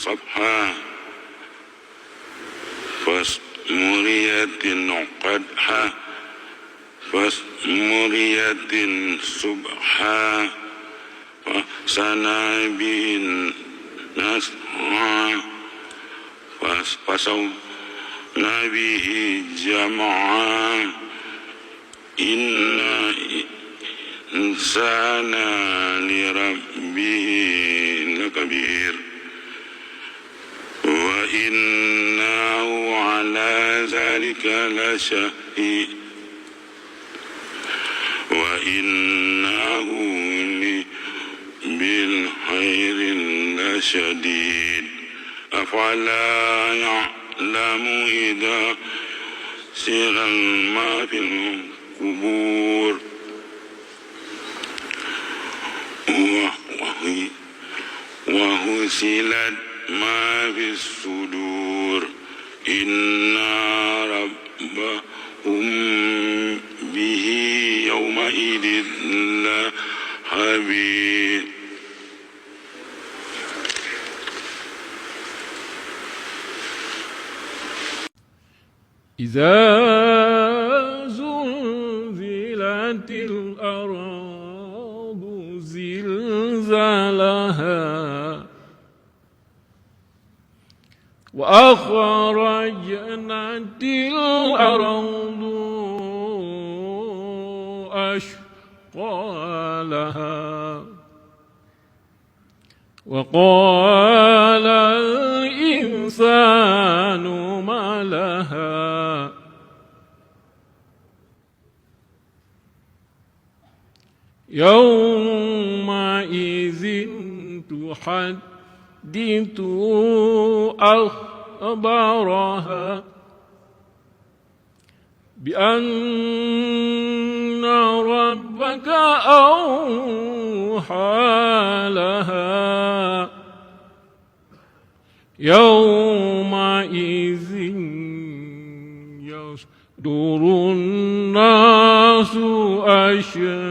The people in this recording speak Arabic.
صبحا فاسمرية قدحا فاسمرية سبحا فسنابل نسعا فسونا به جمعا إن الإنسان لربه لكبير وإنه على ذلك لشهيد وإنه بالخير لشديد أفلا يعلم إذا سر ما في القبور وهزلت ما في الصدور إن ربهم به يومئذ لخبير إذا زلزلت الأرض زلزالها وأخرجت الأرض أثقالها وقال الإنسان ما لها يومئذ تحدث أخبارها بأن ربك أوحى لها يومئذ يصدر الناس أشتاتا